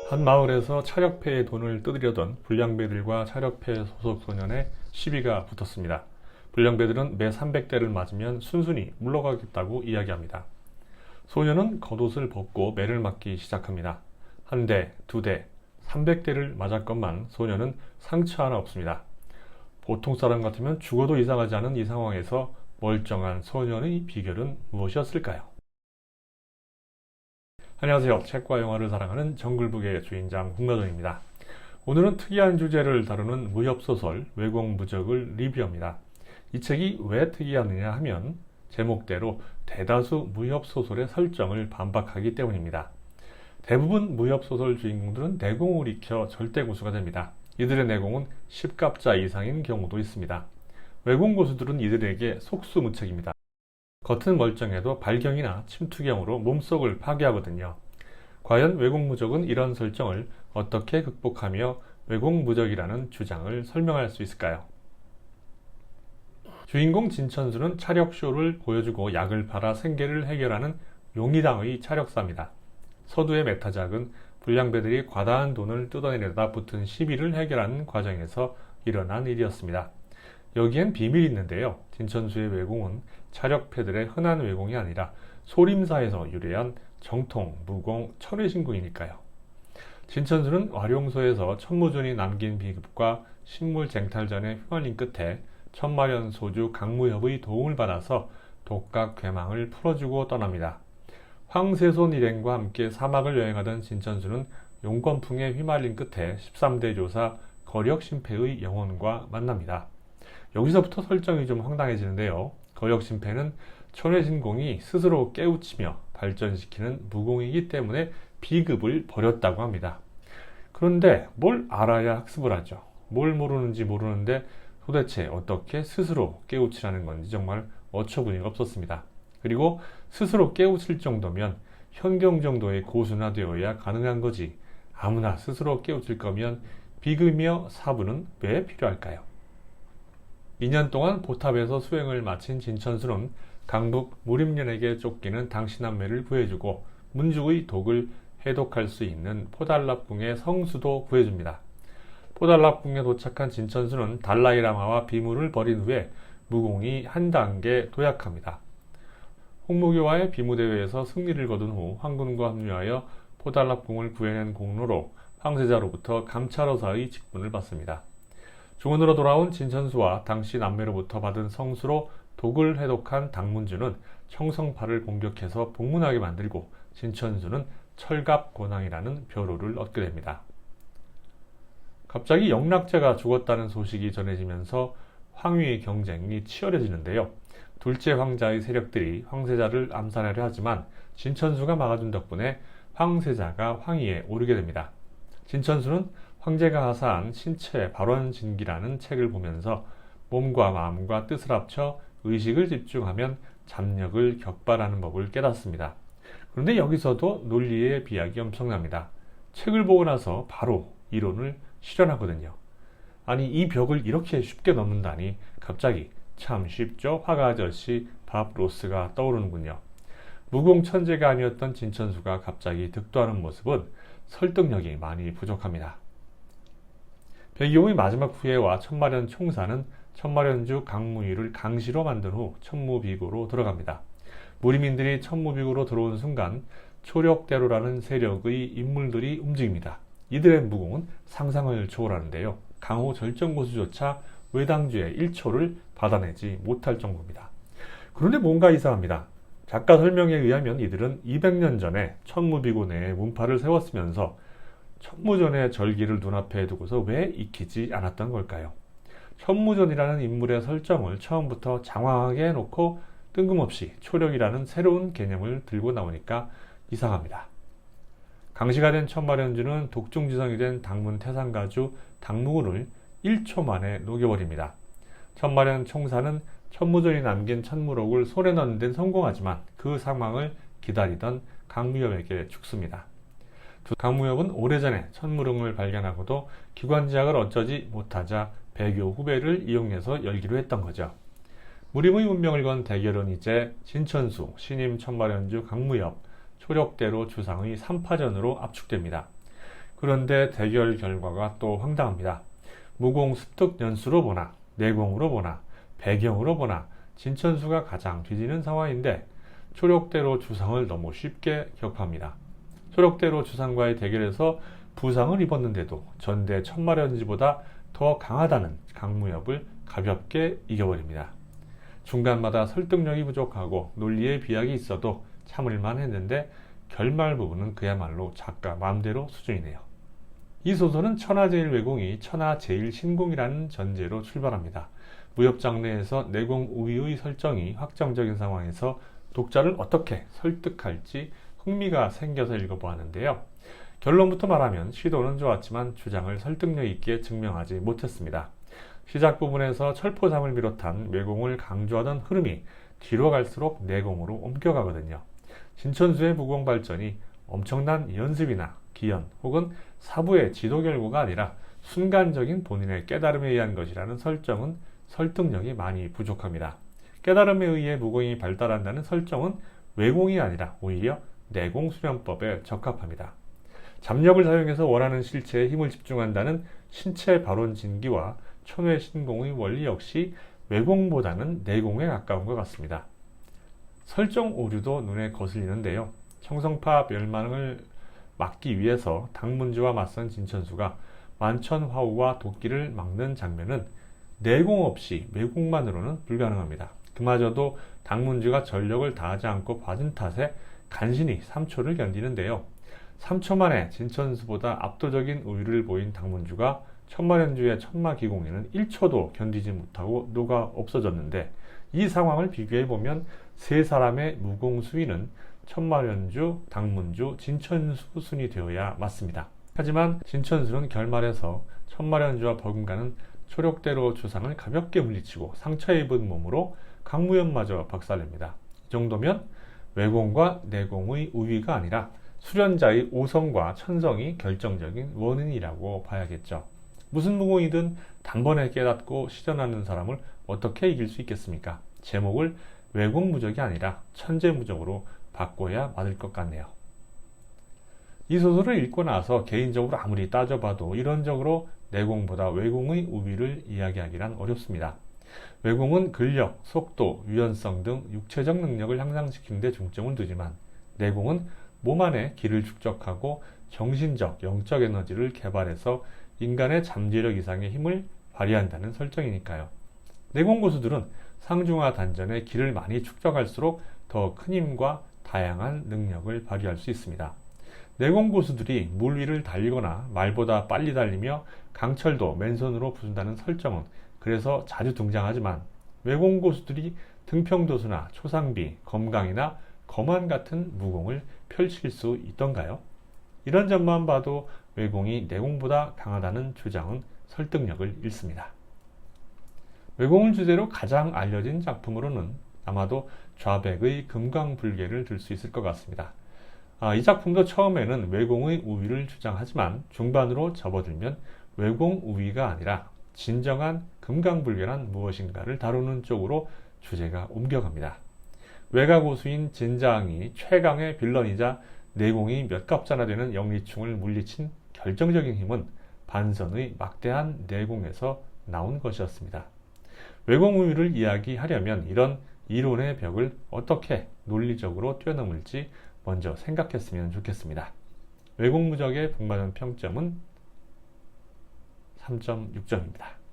한 마을에서 차력패의 돈을 뜯으려던 불량배들과 차력패 소속 소년의 시비가 붙었습니다. 불량배들은 매 300대를 맞으면 순순히 물러가겠다고 이야기합니다. 소년은 겉옷을 벗고 매를 맞기 시작합니다. 한 대, 두 대, 300대를 맞았건만 소년은 상처 하나 없습니다. 보통 사람 같으면 죽어도 이상하지 않은 이 상황에서 멀쩡한 소년의 비결은 무엇이었을까요? 안녕하세요. 책과 영화를 사랑하는 정글북의 주인장 홍나전입니다. 오늘은 특이한 주제를 다루는 무협소설 외공무적을 리뷰합니다. 이 책이 왜 특이하느냐 하면 제목대로 대다수 무협소설의 설정을 반박하기 때문입니다. 대부분 무협소설 주인공들은 내공을 익혀 절대고수가 됩니다. 이들의 내공은 10갑자 이상인 경우도 있습니다. 외공고수들은 이들에게 속수무책입니다. 겉은 멀쩡해도 발경이나 침투경으로 몸속을 파괴하거든요. 과연 외공무적은 이런 설정을 어떻게 극복하며 외공무적이라는 주장을 설명할 수 있을까요? 주인공 진천수는 차력쇼를 보여주고 약을 팔아 생계를 해결하는 용의당의 차력사입니다. 서두의 메타작은 불량배들이 과다한 돈을 뜯어내려다 붙은 시비를 해결하는 과정에서 일어난 일이었습니다. 여기엔 비밀이 있는데요. 진천수의 외공은 차력패들의 흔한 외공이 아니라 소림사에서 유래한 정통, 무공, 천외신궁이니까요. 진천수는 와룡소에서 천무전이 남긴 비급과 식물 쟁탈전에 휘말린 끝에 천마련 소주 강무협의 도움을 받아서 독각 괴망을 풀어주고 떠납니다. 황세손 일행과 함께 사막을 여행하던 진천수는 용권풍에 휘말린 끝에 13대 조사 거력심패의 영혼과 만납니다. 여기서부터 설정이 좀 황당해지는데요. 거력심패는 천외신공이 스스로 깨우치며 발전시키는 무공이기 때문에 비급을 버렸다고 합니다. 그런데 뭘 알아야 학습을 하죠. 뭘 모르는지 모르는데 도대체 어떻게 스스로 깨우치라는 건지 정말 어처구니가 없었습니다. 그리고 스스로 깨우칠 정도면 현경 정도의 고수나 되어야 가능한 거지. 아무나 스스로 깨우칠 거면 비급이며 사부는 왜 필요할까요? 2년 동안 보탑에서 수행을 마친 진천수는 강북 무림년에게 쫓기는 당신남매를 구해주고 문죽의 독을 해독할 수 있는 포달랍궁의 성수도 구해줍니다. 포달랍궁에 도착한 진천수는 달라이라마와 비무를 벌인 후에 무공이 한 단계 도약합니다. 홍무교와의 비무대회에서 승리를 거둔 후 황군과 합류하여 포달랍궁을 구해낸 공로로 황세자로부터 감찰어사의 직분을 받습니다. 중원으로 돌아온 진천수와 당시 남매로부터 받은 성수로 독을 해독한 당문주는 청성파를 공격해서 복문하게 만들고 진천수는 철갑권왕이라는 벼루를 얻게 됩니다. 갑자기 영락제가 죽었다는 소식이 전해지면서 황위의 경쟁이 치열해지는데요. 둘째 황자의 세력들이 황세자를 암살하려 하지만 진천수가 막아준 덕분에 황세자가 황위에 오르게 됩니다. 진천수는 황제가 하사한 신체 발원진기라는 책을 보면서 몸과 마음과 뜻을 합쳐 의식을 집중하면 잡력을 격발하는 법을 깨닫습니다. 그런데 여기서도 논리의 비약이 엄청납니다. 책을 보고 나서 바로 이론을 실현하거든요. 아니, 이 벽을 이렇게 쉽게 넘는다니 갑자기 참 쉽죠? 화가 아저씨 밥 로스가 떠오르는군요. 무공천재가 아니었던 진천수가 갑자기 득도하는 모습은 설득력이 많이 부족합니다. 백이홍의 마지막 후예와 천마련 총사는 천마련주 강무위를 강시로 만든 후 천무비구로 들어갑니다. 무리민들이 천무비구로 들어온 순간 초력대로라는 세력의 인물들이 움직입니다. 이들의 무공은 상상을 초월하는데요. 강호 절정고수조차 외당주의 1초를 받아내지 못할 정도입니다. 그런데 뭔가 이상합니다. 작가 설명에 의하면 이들은 200년 전에 천무비구 내에 문파를 세웠으면서 천무전의 절기를 눈앞에 두고서 왜 익히지 않았던 걸까요? 천무전이라는 인물의 설정을 처음부터 장황하게 해놓고 뜬금없이 초력이라는 새로운 개념을 들고 나오니까 이상합니다. 강시가 된 천마련주는 독중지성이 된 당문 태상가주 당무군을 1초 만에 녹여버립니다. 천마련 총사는 천무전이 남긴 천무록을 손에 넣는 데는 성공하지만 그 상황을 기다리던 강무엽에게 죽습니다. 강무엽은 오래전에 천무릉을 발견하고도 기관지약을 어쩌지 못하자 배교 후배를 이용해서 열기로 했던 거죠. 무림의 운명을 건 대결은 이제 진천수, 신임 천마련주 강무엽, 초력대로 주상의 3파전으로 압축됩니다. 그런데 대결 결과가 또 황당합니다. 무공 습득 연수로 보나 내공으로 보나 배경으로 보나 진천수가 가장 뒤지는 상황인데 초록대로 주상을 너무 쉽게 격파합니다. 초록대로 주상과의 대결에서 부상을 입었는데도 전대 천마련지보다 더 강하다는 강무엽을 가볍게 이겨버립니다. 중간마다 설득력이 부족하고 논리에 비약이 있어도 참을만 했는데 결말 부분은 그야말로 작가 마음대로 수준이네요. 이 소설은 천하제일외공이 천하제일신공이라는 전제로 출발합니다. 무협 장르에서 내공 우위의 설정이 확정적인 상황에서 독자를 어떻게 설득할지 흥미가 생겨서 읽어보았는데요. 결론부터 말하면 시도는 좋았지만 주장을 설득력 있게 증명하지 못했습니다. 시작 부분에서 철포상을 비롯한 외공을 강조하던 흐름이 뒤로 갈수록 내공으로 옮겨가거든요. 진천수의 무공 발전이 엄청난 연습이나 기연 혹은 사부의 지도 결과가 아니라 순간적인 본인의 깨달음에 의한 것이라는 설정은 설득력이 많이 부족합니다. 깨달음에 의해 무공이 발달한다는 설정은 외공이 아니라 오히려 내공 수련법에 적합합니다. 잡력을 사용해서 원하는 실체에 힘을 집중한다는 신체 발원 진기와 천회 신공의 원리 역시 외공보다는 내공에 가까운 것 같습니다. 설정 오류도 눈에 거슬리는데요. 청성파 멸망을 막기 위해서 당문주와 맞선 진천수가 만천화우와 도끼를 막는 장면은 내공 없이 외공만으로는 불가능합니다. 그마저도 당문주가 전력을 다하지 않고 받은 탓에 간신히 3초를 견디는데요. 3초 만에 진천수보다 압도적인 우위를 보인 당문주가 천마련주의 천마기공에는 1초도 견디지 못하고 녹아 없어졌는데 이 상황을 비교해보면 세 사람의 무공수위는 천마련주, 당문주, 진천수 순이 되어야 맞습니다. 하지만 진천수는 결말에서 천마련주와 버금가는 초록대로 주상을 가볍게 물리치고 상처 입은 몸으로 강무연마저 박살냅니다. 이 정도면 외공과 내공의 우위가 아니라 수련자의 오성과 천성이 결정적인 원인이라고 봐야겠죠. 무슨 무공이든 단번에 깨닫고 실현하는 사람을 어떻게 이길 수 있겠습니까? 제목을 외공무적이 아니라 천재무적으로 바꿔야 맞을 것 같네요. 이 소설을 읽고 나서 개인적으로 아무리 따져봐도 이론적으로 내공보다 외공의 우위를 이야기하기란 어렵습니다. 외공은 근력, 속도, 유연성 등 육체적 능력을 향상시키는 데 중점을 두지만 내공은 몸 안에 기를 축적하고 정신적, 영적 에너지를 개발해서 인간의 잠재력 이상의 힘을 발휘한다는 설정이니까요. 내공 고수들은 상중하 단전에 기를 많이 축적할수록 더 큰 힘과 다양한 능력을 발휘할 수 있습니다. 내공 고수들이 물 위를 달리거나 말보다 빨리 달리며 강철도 맨손으로 부순다는 설정은 그래서 자주 등장하지만 외공 고수들이 등평도수나 초상비, 검강이나 검안 같은 무공을 펼칠 수 있던가요? 이런 점만 봐도 외공이 내공보다 강하다는 주장은 설득력을 잃습니다. 외공을 주제로 가장 알려진 작품으로는 아마도 좌백의 금강불개를 들 수 있을 것 같습니다. 이 작품도 처음에는 외공의 우위를 주장하지만 중반으로 접어들면 외공 우위가 아니라 진정한 금강불개란 무엇인가를 다루는 쪽으로 주제가 옮겨갑니다. 외가고수인 진자항이 최강의 빌런이자 내공이 몇 갑자나 되는 영리충을 물리친 결정적인 힘은 반선의 막대한 내공에서 나온 것이었습니다. 외공 우위를 이야기하려면 이런 이론의 벽을 어떻게 논리적으로 뛰어넘을지 먼저 생각했으면 좋겠습니다. 외공무적의 복마전 평점은 3.6점입니다.